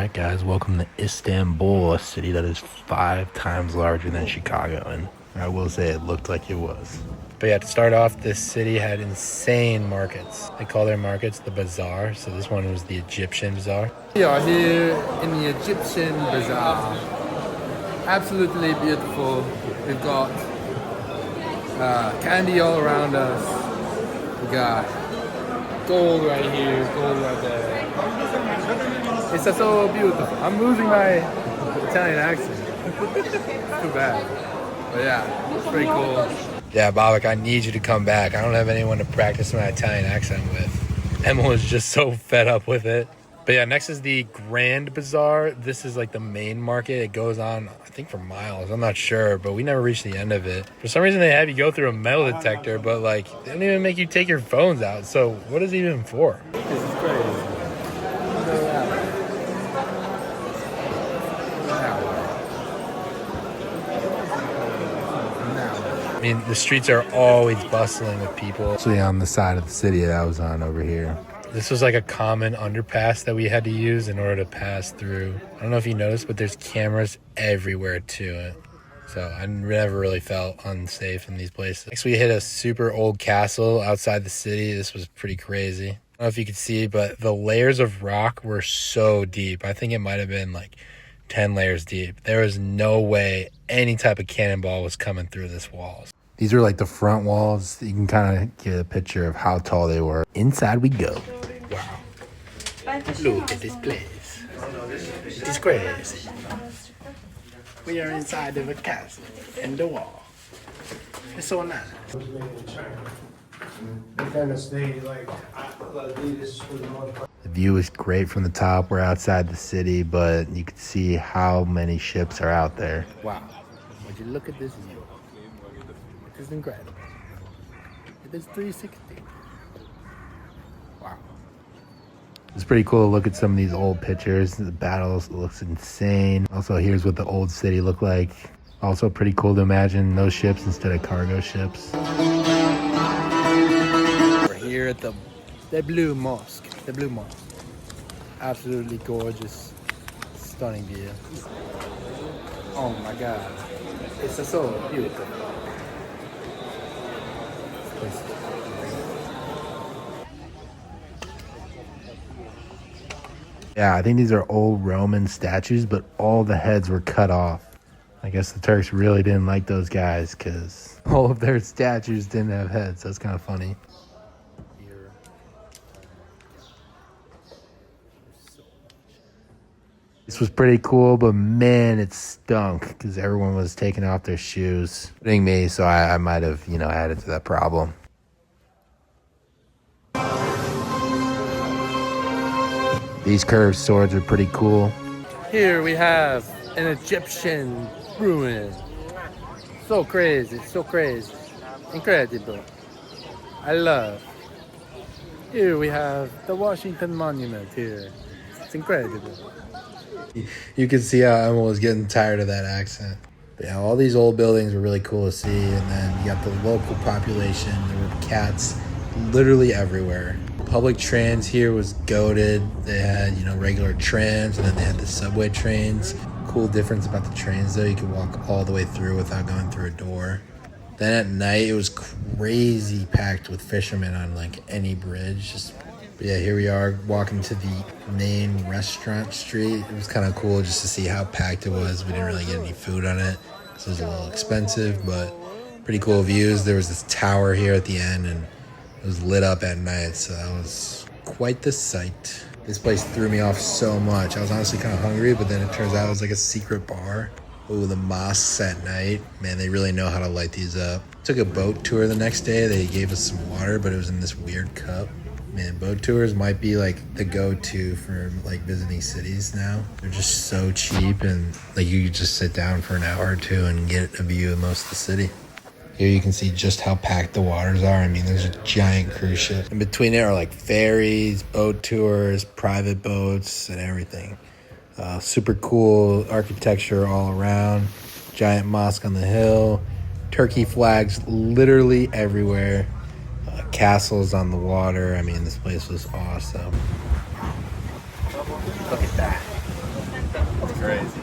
Alright guys, welcome to Istanbul, a city that is 5 times larger than Chicago, and I will say it looked like it was. But yeah, to start off, this city had insane markets. They call their markets the bazaar, so this one was the Egyptian bazaar. We are here in the Egyptian bazaar. Absolutely beautiful. We've got candy all around us. We got gold right here, gold right there. It's just so beautiful. I'm losing my Italian accent. Too bad. But yeah, it's pretty cool. Yeah, Babak, I need you to come back. I don't have anyone to practice my Italian accent with. Emma was just so fed up with it. But yeah, next is the Grand Bazaar. This is like the main market. It goes on, I think, for miles. I'm not sure, but we never reached the end of it. For some reason, they have you go through a metal detector, but like, they don't even make you take your phones out. So what is it even for? This is crazy. I mean, the streets are always bustling with people. Actually, on the side of the city that I was on over here. This was like a common underpass that we had to use in order to pass through. I don't know if you noticed, but there's cameras everywhere to it. So I never really felt unsafe in these places. Next, we hit a super old castle outside the city. This was pretty crazy. I don't know if you could see, but the layers of rock were so deep. I think it might have been like 10 layers deep. There was no way any type of cannonball was coming through this walls. These are like the front walls. You can kind of get a picture of how tall they were. Inside we go. Wow. Look at this place. It is crazy. We are inside of a castle and the wall. It's so nice. The view is great from the top. We're outside the city, but you can see how many ships are out there. Wow. Would you look at this view? It is incredible. It is 360. Wow. It's pretty cool to look at some of these old pictures. The battles looks insane. Also, here's what the old city looked like. Also pretty cool to imagine those ships instead of cargo ships. We're here at the Blue Mosque. The Blue Mosque. Absolutely gorgeous, stunning view. Oh my God. It's so beautiful. Yeah, I think these are old Roman statues, but all the heads were cut off. I guess the Turks really didn't like those guys because all of their statues didn't have heads. That's kind of funny. This was pretty cool, but man, it stunk because everyone was taking off their shoes, including me, so I might have, added to that problem. These curved swords are pretty cool. Here we have an Egyptian ruin. So crazy, so crazy. Incredible. I love. Here we have the Washington Monument here. It's incredible. You can see how Emma was getting tired of that accent. But yeah, all these old buildings were really cool to see. And then you got the local population. There were cats literally everywhere. Public trans here was goated. They had, regular trams, and then they had the subway trains. Cool difference about the trains, though. You could walk all the way through without going through a door. Then at night, it was crazy packed with fishermen on, any bridge. But yeah, here we are walking to the main restaurant street. It was kind of cool just to see how packed it was. We didn't really get any food on it, so it was a little expensive, but pretty cool views. There was this tower here at the end, and it was lit up at night, so that was quite the sight. This place threw me off so much. I was honestly kind of hungry, but then it turns out it was like a secret bar. Oh, the mosques at night. Man, they really know how to light these up. Took a boat tour the next day. They gave us some water, but it was in this weird cup. Man, boat tours might be the go-to for visiting cities now. They're just so cheap, and you could just sit down for an hour or two and get a view of most of the city. Here you can see just how packed the waters are. I mean, there's a giant cruise ship. In between there are ferries, boat tours, private boats, and everything. Super cool architecture all around. Giant mosque on the hill. Turkey flags literally everywhere. Castles on the water. I mean, this place was awesome. Look at that. crazy.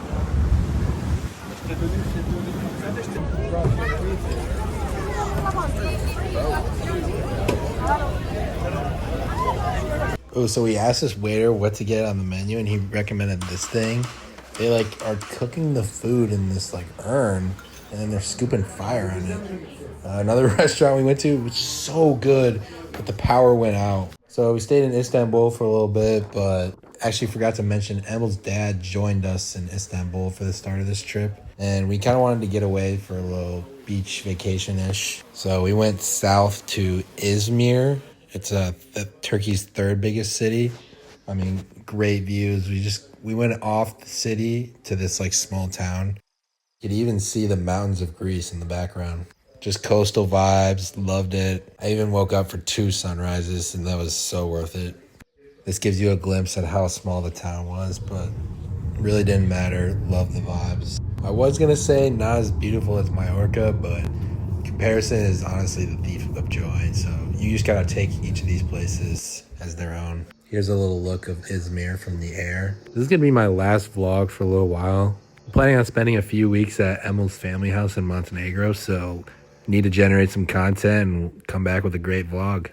Oh, so we asked this waiter what to get on the menu, and he recommended this thing. They like are cooking the food in this like urn, and then they're scooping fire on it. Another restaurant we went to was so good, but the power went out. So we stayed in Istanbul for a little bit, but actually forgot to mention Emil's dad joined us in Istanbul for the start of this trip, and we kind of wanted to get away for a little beach vacation-ish. So we went south to Izmir. It's Turkey's third biggest city. I mean, great views. We went off the city to this like small town. You could even see the mountains of Greece in the background. Just coastal vibes, loved it. I even woke up for 2 sunrises, and that was so worth it. This gives you a glimpse at how small the town was, but really didn't matter. Love the vibes. I was gonna say not as beautiful as Majorca, but comparison is honestly the thief of joy. So you just gotta take each of these places as their own. Here's a little look of Izmir from the air. This is gonna be my last vlog for a little while. I'm planning on spending a few weeks at Emil's family house in Montenegro, so need to generate some content and come back with a great vlog.